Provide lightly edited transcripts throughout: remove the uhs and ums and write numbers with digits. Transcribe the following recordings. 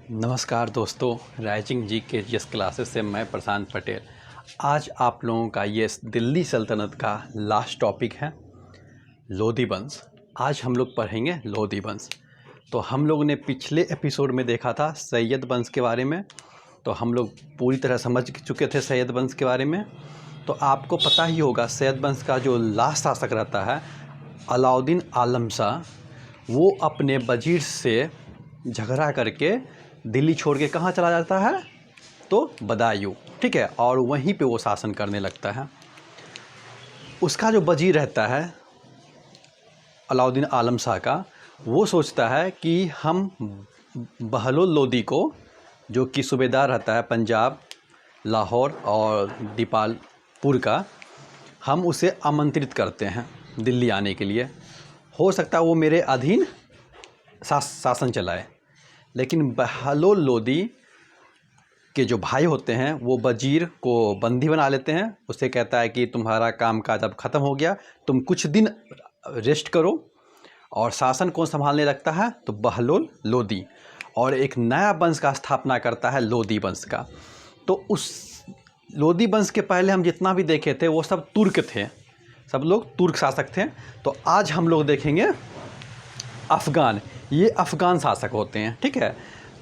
नमस्कार दोस्तों, राइजिंग जी के जिस क्लासेस से मैं प्रशांत पटेल। आज आप लोगों का ये दिल्ली सल्तनत का लास्ट टॉपिक है लोधी वंश। आज हम लोग पढ़ेंगे लोधी वंश। तो हम लोग ने पिछले एपिसोड में देखा था सैयद वंश के बारे में, तो हम लोग पूरी तरह समझ चुके थे सैयद वंश के बारे में। तो आपको पता ही होगा सैयद वंश का जो लास्ट शासक रहता है अलाउद्दीन आलम शाह, वो अपने वजीर से झगड़ा करके दिल्ली छोड़ के कहाँ चला जाता है, तो बदायूं, ठीक है। और वहीं पे वो शासन करने लगता है। उसका जो वजीर रहता है अलाउद्दीन आलम शाह का, वो सोचता है कि हम बहलोल लोदी को, जो कि सूबेदार रहता है पंजाब, लाहौर और दीपालपुर का, हम उसे आमंत्रित करते हैं दिल्ली आने के लिए। हो सकता है वो मेरे अधीन शासन चलाए। लेकिन बहलोल लोदी के जो भाई होते हैं वो वजीर को बंदी बना लेते हैं। उससे कहता है कि तुम्हारा काम काज अब ख़त्म हो गया, तुम कुछ दिन रेस्ट करो। और शासन कौन संभालने लगता है, तो बहलोल लोदी। और एक नया वंश का स्थापना करता है लोदी वंश का। तो उस लोदी वंश के पहले हम जितना भी देखे थे वो सब तुर्क थे, सब लोग तुर्क शासक थे। तो आज हम लोग देखेंगे अफ़गान। ये अफ़गान शासक होते हैं, ठीक है।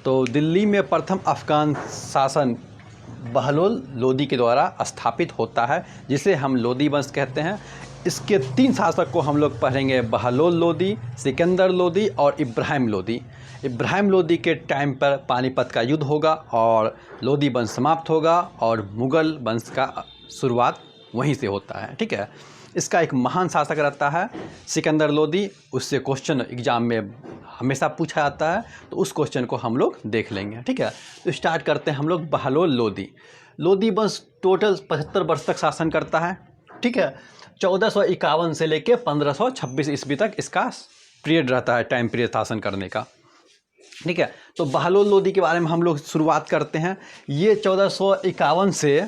तो दिल्ली में प्रथम अफ़गान शासन बहलोल लोदी के द्वारा स्थापित होता है, जिसे हम लोदी वंश कहते हैं। इसके 3 शासक को हम लोग पढ़ेंगे, बहलोल लोदी, सिकंदर लोदी और इब्राहिम लोदी। इब्राहिम लोदी के टाइम पर पानीपत का युद्ध होगा और लोदी वंश समाप्त होगा और मुग़ल वंश का शुरुआत वहीं से होता है, ठीक है। इसका एक महान शासक रहता है सिकंदर लोदी। उससे क्वेश्चन एग्ज़ाम में हमेशा पूछा जाता है, तो उस क्वेश्चन को हम लोग देख लेंगे, ठीक है। तो स्टार्ट करते हैं हम लोग बहलोल लोदी। लोदी वंश टोटल 75 वर्ष तक शासन करता है, ठीक है। 1451 से लेके 1526 ईस्वी तक इसका पीरियड रहता है, टाइम पीरियड शासन करने का, ठीक है। तो बहलोल लोदी के बारे में हम लोग शुरुआत करते हैं। ये 1451 से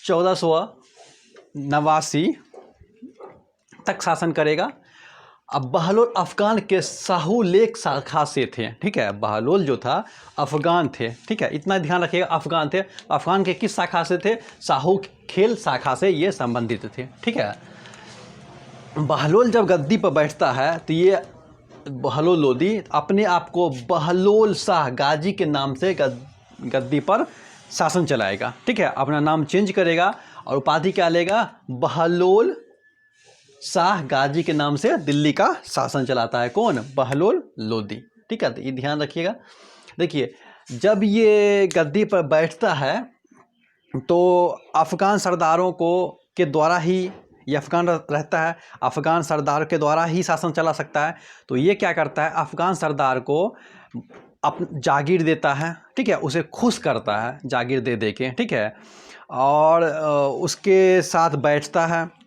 1489 तक शासन करेगा। अब बहलोल अफ़गान के शाहुलेक शाखा से थे, ठीक है। बहलोल जो था अफ़गान थे, ठीक है। इतना ध्यान रखिएगा, अफ़गान थे। अफ़गान के किस शाखा से थे, शाहुखेल शाखा से ये संबंधित थे, ठीक है। बहलोल जब गद्दी पर बैठता है तो ये बहलोल लोदी अपने आप को बहलोल शाह गाजी के नाम से गद्दी पर शासन चलाएगा, ठीक है। अपना नाम चेंज करेगा और उपाधि क्या लेगा, बहलोल शाह गाजी के नाम से दिल्ली का शासन चलाता है। कौन, बहलोल लोदी, ठीक है। तो ये ध्यान रखिएगा। देखिए, जब ये गद्दी पर बैठता है तो अफ़गान सरदारों को के द्वारा ही ये अफ़गान रहता है, अफ़गान सरदार के द्वारा ही शासन चला सकता है। तो ये क्या करता है, अफ़गान सरदार को जागीर देता है, ठीक है। उसे खुश करता है जागीर दे दे के, ठीक है। और उसके साथ बैठता है,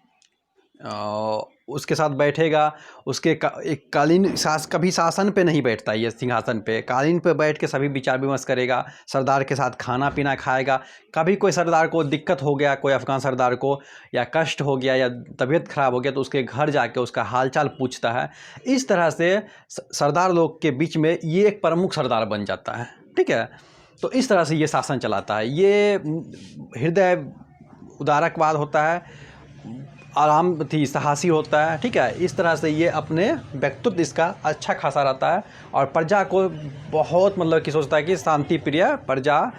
उसके साथ बैठेगा। उसके एक कालीन कभी शासन पे नहीं बैठता, ये सिंहासन पे, कालीन पे बैठ के सभी विचार विमर्श करेगा। सरदार के साथ खाना पीना खाएगा। कभी कोई सरदार को दिक्कत हो गया, कोई अफ़गान सरदार को या कष्ट हो गया या तबीयत ख़राब हो गया, तो उसके घर जाके उसका हालचाल पूछता है। इस तरह से सरदार लोग के बीच में ये एक प्रमुख सरदार बन जाता है, ठीक है। तो इस तरह से ये शासन चलाता है। ये हृदय उदारकवाद होता है, आराम थी साहसी होता है, ठीक है। इस तरह से ये अपने व्यक्तित्व इसका अच्छा खासा रहता है और प्रजा को बहुत मतलब कि सोचता है कि शांति प्रिय प्रजा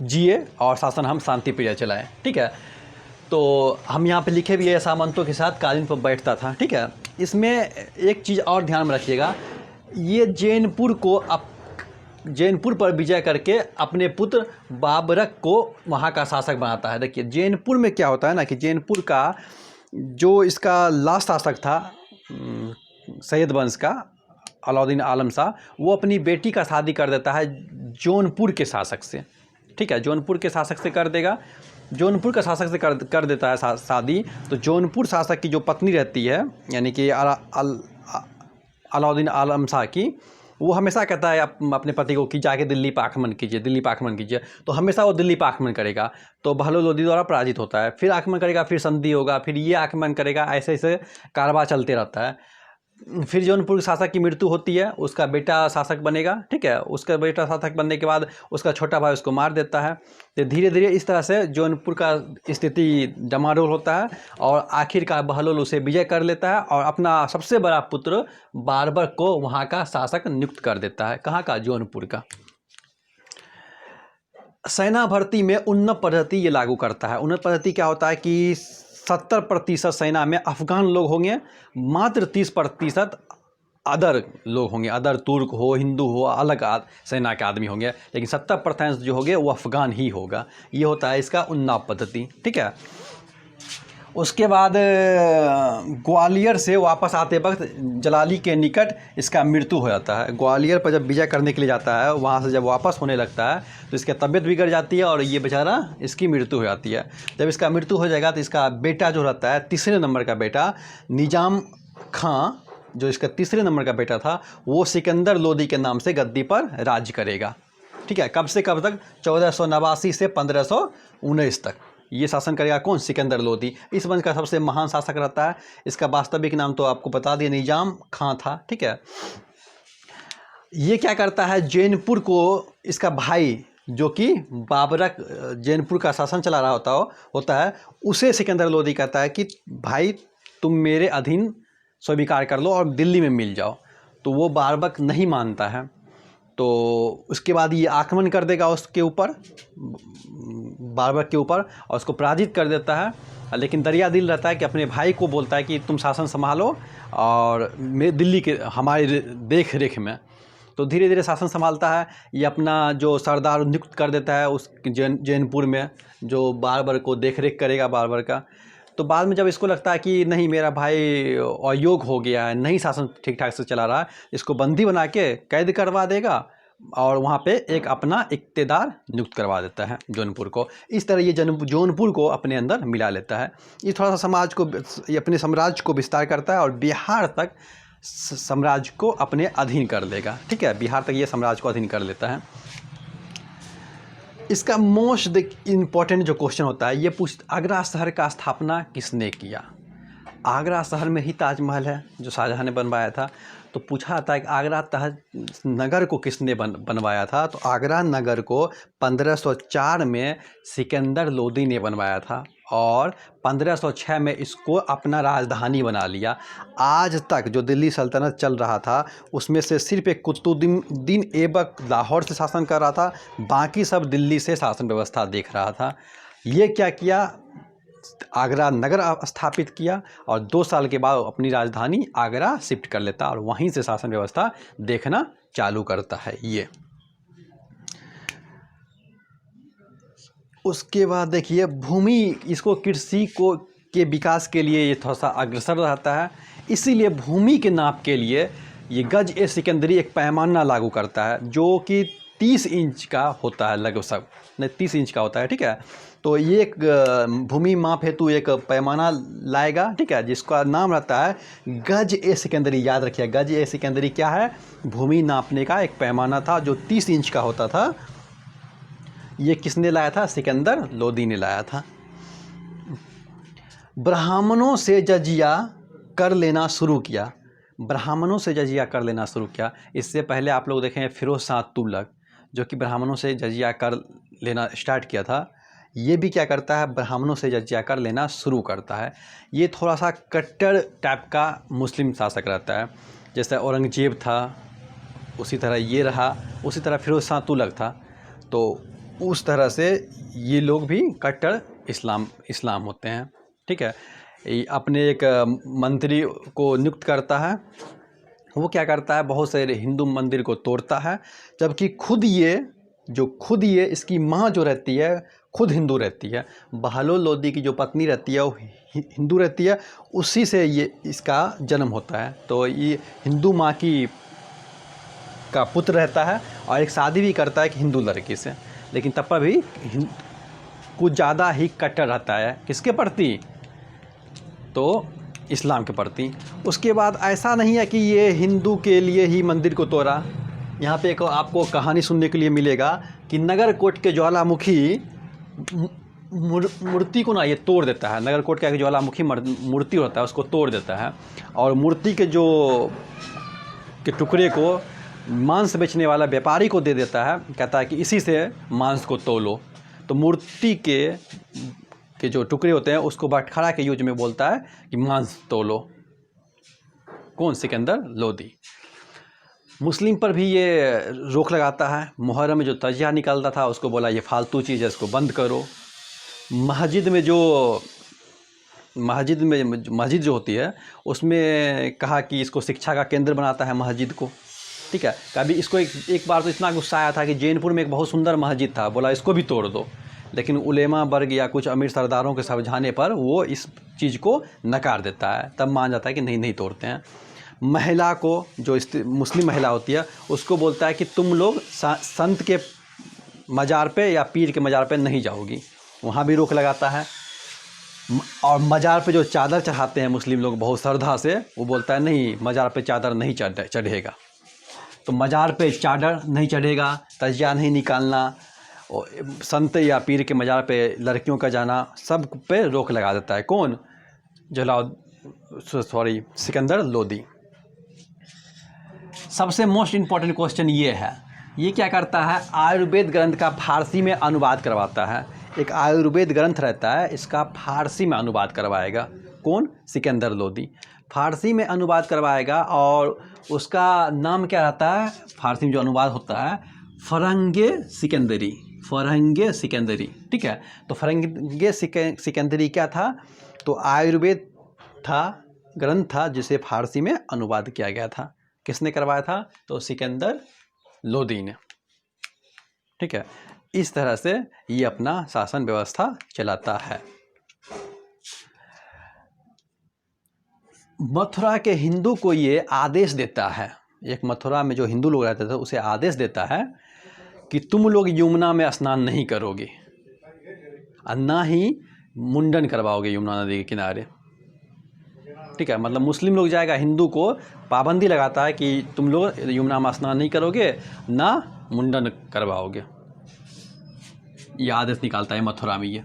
जिए और शासन हम शांति प्रिय चलाएं, ठीक है। तो हम यहाँ पे लिखे भी है, सामंतों के साथ कालीन पर बैठता था, ठीक है। इसमें एक चीज़ और ध्यान में रखिएगा, ये जैनपुर पर विजय करके अपने पुत्र बाबरक को वहाँ का शासक बनाता है। देखिए, जैनपुर में क्या होता है ना कि जैनपुर का जो इसका लास्ट शासक था सैयद वंश का अलाउद्दीन आलम शाह, वो अपनी बेटी का शादी कर देता है जौनपुर के शासक से, ठीक है। जौनपुर के शासक से कर देगा, जौनपुर का शासक से कर देता है शादी। तो जौनपुर शासक की जो पत्नी रहती है, यानी कि अलाउद्दीन आलम शाह की, वो हमेशा कहता है अपने पति को कि जाके दिल्ली पर आक्रमण कीजिए, दिल्ली पर आक्रमण कीजिए। तो हमेशा वो दिल्ली पर आक्रमण करेगा। तो बहलोल लोदी द्वारा पराजित होता है, फिर आक्रमण करेगा, फिर संधि होगा, फिर ये आक्रमण करेगा, ऐसे ऐसे कारवां चलते रहता है। फिर जौनपुर के शासक की मृत्यु होती है, उसका बेटा शासक बनेगा, ठीक है। उसका बेटा शासक बनने के बाद उसका छोटा भाई उसको मार देता है। तो धीरे धीरे इस तरह से जौनपुर का स्थिति डमाडोल होता है और आखिरकार बहलोल उसे विजय कर लेता है और अपना सबसे बड़ा पुत्र बारबक को वहाँ का शासक नियुक्त कर देता है। कहाँ का? जौनपुर का। सेना भर्ती में उन्नत पद्धति ये लागू करता है। उन्नत पद्धति क्या होता है कि 70% सेना में अफगान लोग होंगे, मात्र 30% अदर लोग होंगे, अदर तुर्क हो, हिंदू हो, अलग सेना के आदमी होंगे, लेकिन 70% जो होंगे वो अफगान ही होगा। ये होता है इसका उन्नाव पद्धति, ठीक है। उसके बाद ग्वालियर से वापस आते वक्त जलाली के निकट इसका मृत्यु हो जाता है। ग्वालियर पर जब विजय करने के लिए जाता है, वहाँ से जब वापस होने लगता है तो इसकी तबीयत बिगड़ जाती है और ये बेचारा इसकी मृत्यु हो जाती है। जब इसका मृत्यु हो जाएगा तो इसका बेटा जो रहता है, तीसरे नंबर का बेटा निजाम खां, जो इसका तीसरे नंबर का बेटा था, वो सिकंदर लोदी के नाम से गद्दी पर राज करेगा, ठीक है। कब से कब तक? 1489 से 1519 तक ये शासन करेगा। कौन? सिकंदर लोदी। इस वंश का सबसे महान शासक रहता है। इसका वास्तविक नाम तो आपको बता दिया, निजाम खां था, ठीक है। ये क्या करता है? जैनपुर को इसका भाई जो कि बाबरक जैनपुर का शासन चला रहा होता है, उसे सिकंदर लोदी कहता है कि भाई तुम मेरे अधीन स्वीकार कर लो और दिल्ली में मिल जाओ। तो वो बाबरक नहीं मानता है। तो उसके बाद ये आक्रमण कर देगा उसके ऊपर, बाबरक के ऊपर, और उसको पराजित कर देता है। लेकिन दरिया दिल रहता है कि अपने भाई को बोलता है कि तुम शासन संभालो और मैं दिल्ली के हमारे देख रेख में। तो धीरे धीरे शासन संभालता है। ये अपना जो सरदार नियुक्त कर देता है उस जैनपुर में, जो बाबरक को देख रेख करेगा बाबरक का। तो बाद में जब इसको लगता है कि नहीं मेरा भाई अयोग्य हो गया है, नहीं शासन ठीक ठाक से चला रहा है, इसको बंदी बना के कैद करवा देगा और वहाँ पे एक अपना इक्तेदार नियुक्त करवा देता है जौनपुर को। इस तरह ये जौनपुर को अपने अंदर मिला लेता है। ये थोड़ा सा समाज को, ये अपने साम्राज्य को विस्तार करता है और बिहार तक साम्राज्य को अपने अधीन कर लेगा, ठीक है। बिहार तक ये साम्राज्य को अधीन कर लेता है। इसका मोस्ट इम्पॉर्टेंट जो क्वेश्चन होता है, ये आगरा शहर का स्थापना किसने किया? आगरा शहर में ही ताजमहल है जो शाहजहां ने बनवाया था। तो पूछा जाता है कि आगरा नगर को किसने बनवाया था? तो आगरा नगर को 1504 में सिकंदर लोदी ने बनवाया था और 1506 में इसको अपना राजधानी बना लिया। आज तक जो दिल्ली सल्तनत चल रहा था उसमें से सिर्फ एक कुतुबुद्दीन ऐबक लाहौर से शासन कर रहा था, बाकी सब दिल्ली से शासन व्यवस्था देख रहा था। ये क्या किया? आगरा नगर स्थापित किया और 2 साल के बाद अपनी राजधानी आगरा शिफ्ट कर लेता और वहीं से शासन व्यवस्था देखना चालू करता है ये। उसके बाद देखिए भूमि, इसको कृषि को के विकास के लिए ये थोड़ा सा अग्रसर रहता है, इसीलिए भूमि के नाप के लिए ये गज ए सिकंदरी एक पैमाना लागू करता है जो कि 30 इंच का होता है, लगभग नहीं 30 इंच का होता है, ठीक है। तो ये एक भूमि माप हेतु एक पैमाना लाएगा, ठीक है, जिसका नाम रहता है गज ए सिकंदरी। याद रखिए गज ए सिकंदरी क्या है? भूमि नापने का एक पैमाना था जो 30 इंच का होता था। ये किसने लाया था? सिकंदर लोदी ने लाया था। ब्राह्मणों से जजिया कर लेना शुरू किया। ब्राह्मणों से जजिया कर लेना शुरू किया। इससे पहले आप लोग देखें फिरोज शाह तुगलक जो कि ब्राह्मणों से जजिया कर लेना स्टार्ट किया था, ये भी क्या करता है? ब्राह्मणों से जजिया कर लेना शुरू करता है। ये थोड़ा सा कट्टर टाइप का मुस्लिम शासक रहता है। जैसे औरंगजेब था उसी तरह ये रहा, उसी तरह फिरोज शाह तुगलक था। तो उस तरह से ये लोग भी कट्टर इस्लाम होते हैं, ठीक है। अपने एक मंत्री को नियुक्त करता है, वो क्या करता है? बहुत सारे हिंदू मंदिर को तोड़ता है, जबकि खुद ये इसकी माँ जो रहती है खुद हिंदू रहती है। बहलोल लोदी की जो पत्नी रहती है वो हिंदू रहती है, उसी से ये इसका जन्म होता है। तो ये हिंदू माँ का पुत्र रहता है और एक शादी भी करता है एक हिंदू लड़की से, लेकिन तब पर भी कुछ ज़्यादा ही कट्टर रहता है। किसके प्रति? तो इस्लाम के प्रति। उसके बाद ऐसा नहीं है कि ये हिंदू के लिए ही मंदिर को तोड़ा। यहाँ पे एक आपको कहानी सुनने के लिए मिलेगा कि नगरकोट के ज्वालामुखी मूर्ति को ना ये तोड़ देता है। नगरकोट का ज्वालामुखी मूर्ति होता है उसको तोड़ देता है और मूर्ति के टुकड़े को मांस बेचने वाला व्यापारी को दे देता है। कहता है कि इसी से मांस को तोलो। तो मूर्ति के जो टुकड़े होते हैं उसको बटखरा के यूज में बोलता है कि मांस तोलो। कौन? सिकंदर लोदी। मुस्लिम पर भी ये रोक लगाता है। मुहर्रम में जो तजिया निकलता था उसको बोला ये फालतू चीज़ है, इसको बंद करो। मस्जिद जो होती है उसमें कहा कि इसको शिक्षा का केंद्र बनाता है मस्जिद को। ठीक है। कभी इसको एक बार तो इतना गुस्सा आया था कि जैनपुर में एक बहुत सुंदर मस्जिद था, बोला इसको भी तोड़ दो। लेकिन उलेमा वर्ग या कुछ अमीर सरदारों के समझाने पर वो इस चीज़ को नकार देता है। तब मान जाता है कि नहीं तोड़ते हैं। महिला को, जो मुस्लिम महिला होती है, उसको बोलता है कि तुम लोग संत के मज़ार पे या पीर के मज़ार पे नहीं जाओगी, वहाँ भी रोक लगाता है। और मज़ार पे जो चादर चढ़ाते हैं मुस्लिम लोग बहुत श्रद्धा से, वो बोलता है नहीं, मज़ार पे चादर नहीं चढ़ेगा। तो मज़ार पे चादर नहीं चढ़ेगा, तजिया नहीं निकालना, संत या पीर के मज़ार पे लड़कियों का जाना, सब पे रोक लगा देता है। कौन? सिकंदर लोदी। सबसे मोस्ट इम्पॉर्टेंट क्वेश्चन ये है, ये क्या करता है? आयुर्वेद ग्रंथ का फारसी में अनुवाद करवाता है। एक आयुर्वेद ग्रंथ रहता है, इसका फारसी में अनुवाद करवाएगा। कौन? सिकंदर लोदी। फारसी में अनुवाद करवाएगा और उसका नाम क्या रहता है? फारसी में जो अनुवाद होता है, फरंगे सिकंदरी। फरंगे सिकंदरी। ठीक है। तो फरंगे सिकंदरी क्या था? तो आयुर्वेद था, ग्रंथ था, जिसे फारसी में अनुवाद किया गया था। किसने करवाया था? तो सिकंदर लोदी ने। ठीक है। इस तरह से ये अपना शासन व्यवस्था चलाता है। मथुरा के हिंदू को ये आदेश देता है, एक मथुरा में जो हिंदू लोग रहते थे उसे आदेश देता है कि तुम लोग यमुना में स्नान नहीं करोगे और ना ही मुंडन करवाओगे यमुना नदी के किनारे। ठीक है। मतलब मुस्लिम लोग जाएगा, हिंदू को पाबंदी लगाता है कि तुम लोग यमुना में स्नान नहीं करोगे, ना मुंडन करवाओगे। ये आदेश निकालता है मथुरा में। ये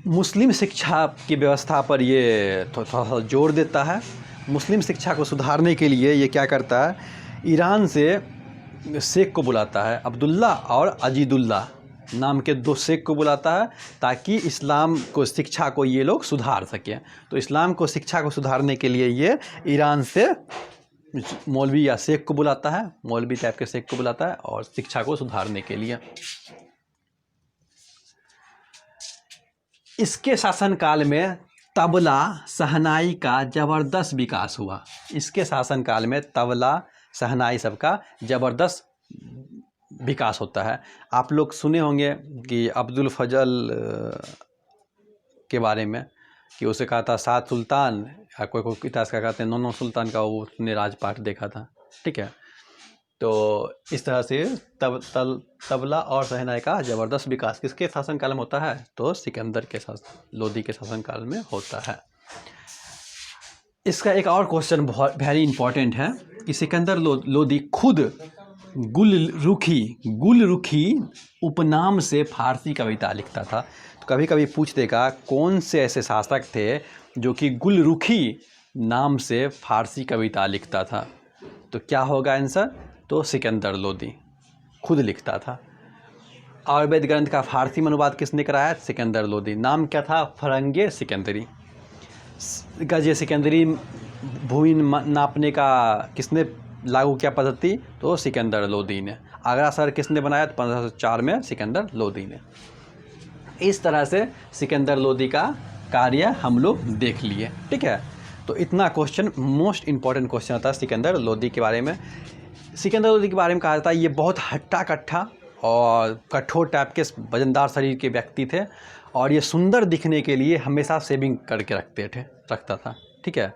मुस्लिम शिक्षा की व्यवस्था पर ये थोड़ा सा जोर देता है। मुस्लिम शिक्षा को सुधारने के लिए ये क्या करता है? ईरान से शेख को बुलाता है, अब्दुल्ला और अजीदुल्ला नाम के 2 शेख को बुलाता है, ताकि इस्लाम को शिक्षा को ये लोग सुधार सकें। तो इस्लाम को शिक्षा को सुधारने के लिए ये ईरान से मौलवी या शेख को बुलाता है, मौलवी टाइप के शेख को बुलाता है और शिक्षा को सुधारने के लिए। इसके शासनकाल में तबला शहनाई का ज़बरदस्त विकास हुआ। इसके शासनकाल में तबला शहनाई सबका ज़बरदस्त विकास होता है। आप लोग सुने होंगे कि अब्दुल फजल के बारे में, कि उसे कहा था 7 सुल्तान, या कोई इतिहास का कहते हैं 9 सुल्तान का वो उसने राजपाट देखा था। ठीक है। तो इस तरह से तबला और शहनाई का ज़बरदस्त विकास किसके शासनकाल में होता है? तो सिकंदर के लोदी के शासनकाल में होता है। इसका एक और क्वेश्चन बहुत वेरी इंपॉर्टेंट है कि सिकंदर लोदी खुद गुलरुखी उपनाम से फारसी कविता लिखता था। तो कभी कभी पूछ देगा कौन से ऐसे शासक थे जो कि गुलरुखी नाम से फारसी कविता लिखता था? तो क्या होगा आंसर? तो सिकंदर लोदी खुद लिखता था। आयुर्वेद ग्रंथ का फारसी में अनुवाद किसने कराया? सिकंदर लोदी। नाम क्या था? फरंगे सिकंदरी। गजे सिकंदरी भूमि नापने का किसने लागू किया पद्धति? तो सिकंदर लोदी ने। आगरा शहर किसने बनाया? 1504 में सिकंदर लोदी ने। इस तरह से सिकंदर लोदी का कार्य हम लोग देख लिए। ठीक है। तो इतना क्वेश्चन, मोस्ट इम्पॉर्टेंट क्वेश्चन आता है सिकंदर लोदी के बारे में। सिकंदर लोदी के बारे में कहा जाता है ये बहुत हट्टा कट्ठा और कठोर टाइप के वजनदार शरीर के व्यक्ति थे, और ये सुंदर दिखने के लिए हमेशा सेविंग करके रखता था। ठीक है।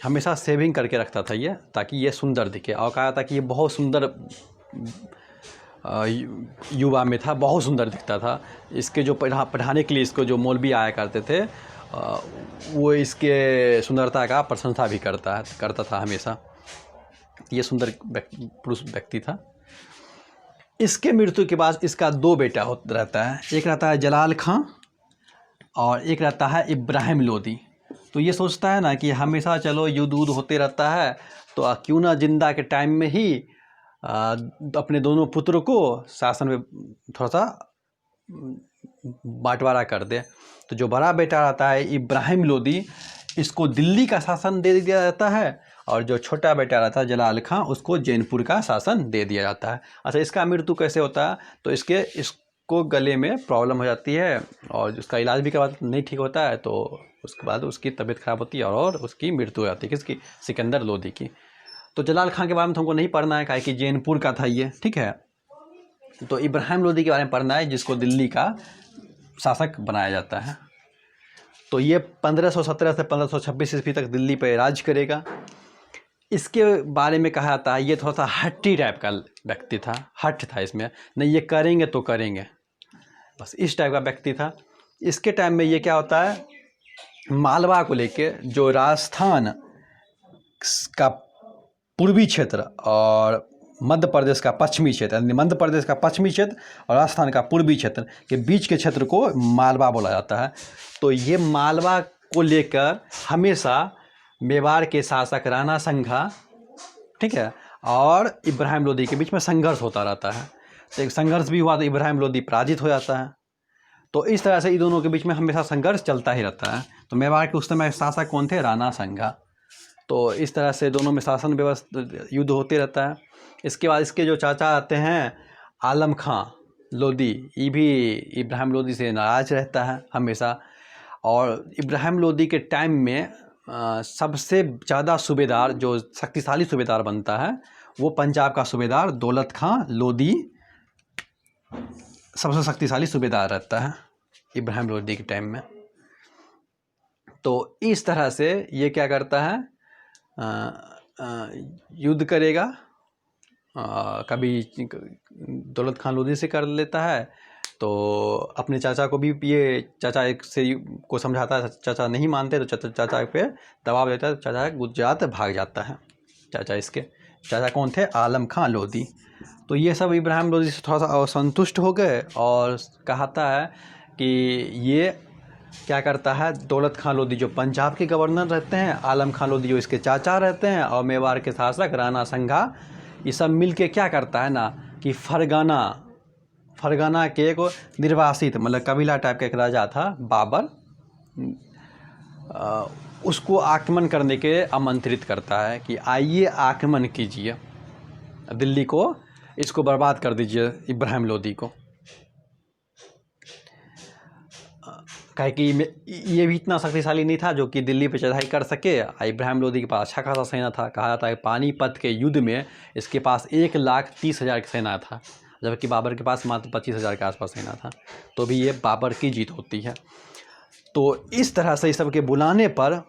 हमेशा सेविंग करके रखता था ये, ताकि ये सुंदर दिखे। और कहा था कि ये बहुत सुंदर युवा में था, बहुत सुंदर दिखता था। इसके जो पढ़ाने के लिए इसको जो मौलवी आया करते थे, वो इसके सुंदरता का प्रशंसा भी करता था हमेशा। ये सुंदर पुरुष व्यक्ति था। इसके मृत्यु के बाद इसका 2 बेटा रहता है, एक रहता है जलाल खां और एक रहता है इब्राहिम लोदी। तो ये सोचता है ना कि हमेशा चलो युद्ध होते रहता है, तो क्यों ना जिंदा के टाइम में ही अपने दोनों पुत्र को शासन में थोड़ा सा बंटवारा कर दे। तो जो बड़ा बेटा रहता है इब्राहिम लोदी, इसको दिल्ली का शासन दे दिया जाता है, और जो छोटा बेटा रहता है जलाल खां, उसको जैनपुर का शासन दे दिया जाता है। अच्छा, इसका मृत्यु कैसे होता है? तो इसको गले में प्रॉब्लम हो जाती है और उसका इलाज भी करवा नहीं ठीक होता है, तो उसके बाद उसकी तबीयत खराब होती है और उसकी मृत्यु हो जाती है। किसकी? सिकंदर लोदी की। तो जलाल खां के बारे में तुमको नहीं पढ़ना है, काहे कि जैनपुर का था ये, ठीक है। तो इब्राहिम लोदी के बारे में पढ़ना है, जिसको दिल्ली का शासक बनाया जाता है। तो ये 1517 से 1526 ईस्वी तक दिल्ली पर राज करेगा। इसके बारे में कहा जाता है ये थोड़ा सा हट्टी टाइप का व्यक्ति था, हट था इसमें, नहीं ये करेंगे तो करेंगे, बस इस टाइप का व्यक्ति था। इसके टाइम में ये क्या होता है, मालवा को लेके जो राजस्थान का पूर्वी क्षेत्र और मध्य प्रदेश का पश्चिमी क्षेत्र, यानी मध्य प्रदेश का पश्चिमी क्षेत्र और राजस्थान का पूर्वी क्षेत्र के बीच के क्षेत्र को मालवा बोला जाता है। तो ये मालवा को लेकर हमेशा मेवाड़ के शासक राणा संघा, ठीक है, और इब्राहिम लोदी के बीच में संघर्ष होता रहता है। तो एक संघर्ष भी हुआ तो इब्राहिम लोदी पराजित हो जाता है। तो इस तरह से इन दोनों के बीच में हमेशा संघर्ष चलता ही रहता है। तो मेवाड़ के उस समय शासक कौन थे? राणा संघा। तो इस तरह से दोनों में शासन व्यवस्था युद्ध होते रहता है। इसके बाद इसके जो चाचा आते हैं आलम खां लोदी, ये भी इब्राहिम लोदी से नाराज रहता है हमेशा। और इब्राहिम लोदी के टाइम में सबसे ज़्यादा सूबेदार, जो शक्तिशाली सूबेदार बनता है, वो पंजाब का सूबेदार दौलत खां लोदी सबसे शक्तिशाली सूबेदार रहता है इब्राहिम लोदी के टाइम में। तो इस तरह से ये क्या करता है, युद्ध करेगा, कभी दौलत खां लोदी से कर लेता है, तो अपने चाचा को भी ये चाचा एक से को समझाता है, चाचा नहीं मानते तो चाचा पे दबाव देता है, चाचा गुजरात भाग जाता है। इसके चाचा कौन थे? आलम खां लोदी। तो ये सब इब्राहिम लोदी से थोड़ा सा असंतुष्ट हो गए और कहता है कि ये क्या करता है, दौलत खां लोदी जो पंजाब के गवर्नर रहते हैं, आलम खां लोदी जो इसके चाचा रहते हैं, और मेवाड़ के शासक राणा संघा, ये सब मिल के क्या करता है ना कि फरगाना के एक निर्वासित, मतलब कबीला टाइप का एक राजा था बाबर, उसको आक्रमण करने के आमंत्रित करता है कि आइए आक्रमण कीजिए दिल्ली को, इसको बर्बाद कर दीजिए इब्राहिम लोदी को। कहे कि ये भी इतना शक्तिशाली नहीं था जो कि दिल्ली पे चढ़ाई कर सके। इब्राहिम लोदी के पास अच्छा खासा सेना था। कहा जाता है पानीपत के युद्ध में इसके पास 1,30,000 की सेना था, जबकि बाबर के पास मात्र 25,000 के आसपास सेना था। तो भी ये बाबर की जीत होती है। तो इस तरह से इस सब के बुलाने पर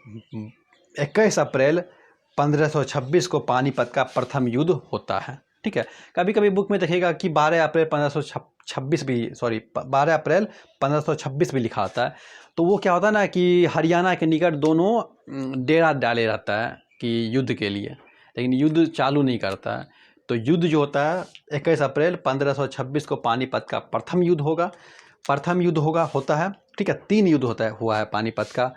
21 अप्रैल 1526 को पानीपत का प्रथम युद्ध होता है, ठीक है। कभी कभी बुक में देखिएगा कि 12 अप्रैल 1526 भी लिखा आता है। तो वो क्या होता है ना कि हरियाणा के निकट दोनों डेरा डाले रहता है कि युद्ध के लिए, लेकिन युद्ध चालू नहीं करता है। तो युद्ध जो होता है 21 अप्रैल 1526 को पानीपत का प्रथम युद्ध होता है, ठीक है। 3 युद्ध हुआ है पानीपत का,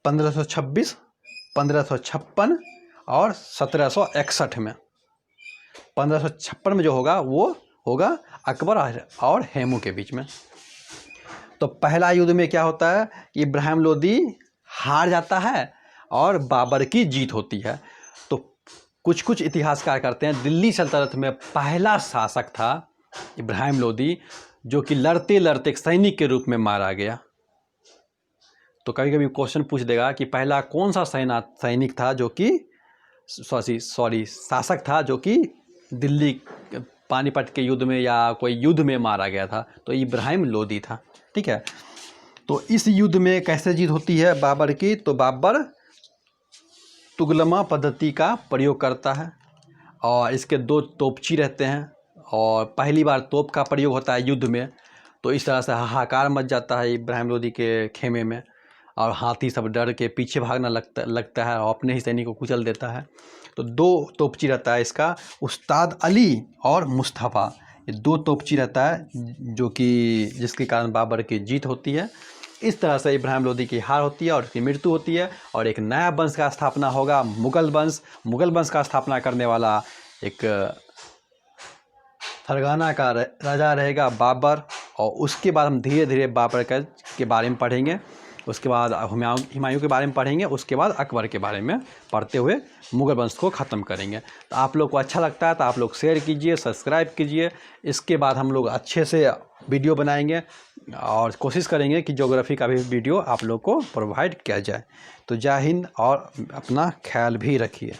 1526, 1556 और 1761 में। 1556 में जो होगा वो होगा अकबर और हेमू के बीच में। तो पहला युद्ध में क्या होता है, इब्राहिम लोदी हार जाता है और बाबर की जीत होती है। तो कुछ इतिहासकार करते हैं दिल्ली सल्तनत में पहला शासक था इब्राहिम लोदी, जो कि लड़ते लड़ते एक सैनिक के रूप में मारा गया। तो कभी कभी क्वेश्चन पूछ देगा कि पहला कौन सा सैनिक था जो कि शासक था जो कि दिल्ली पानीपत के युद्ध में या कोई युद्ध में मारा गया था। तो इब्राहिम लोदी था, ठीक है। तो इस युद्ध में कैसे जीत होती है बाबर की, तो बाबर तुगलमा पद्धति का प्रयोग करता है और इसके 2 तोपची रहते हैं और पहली बार तोप का प्रयोग होता है युद्ध में। तो इस तरह से हाहाकार मच जाता है इब्राहिम लोदी के खेमे में और हाथी सब डर के पीछे भागना लगता है और अपने ही सैनिक को कुचल देता है। तो 2 तोपची रहता है इसका, उस्ताद अली और मुस्तफ़ा, ये 2 तोपची रहता है जो कि जिसके कारण बाबर की जीत होती है। इस तरह से इब्राहिम लोदी की हार होती है और उसकी मृत्यु होती है और एक नया वंश का स्थापना होगा, मुगल वंश। मुगल वंश का स्थापना करने वाला एक फरगाना का राजा रहेगा बाबर। और उसके बाद हम धीरे धीरे बाबर के बारे में पढ़ेंगे, उसके बाद हुमायूं के बारे में पढ़ेंगे, उसके बाद अकबर के बारे में पढ़ते हुए मुगल वंश को ख़त्म करेंगे। तो आप लोग को अच्छा लगता है तो आप लोग शेयर कीजिए, सब्सक्राइब कीजिए। इसके बाद हम लोग अच्छे से वीडियो बनाएंगे और कोशिश करेंगे कि ज्योग्राफी का भी वीडियो आप लोग को प्रोवाइड किया जाए। तो जय हिंद और अपना ख्याल भी रखिए।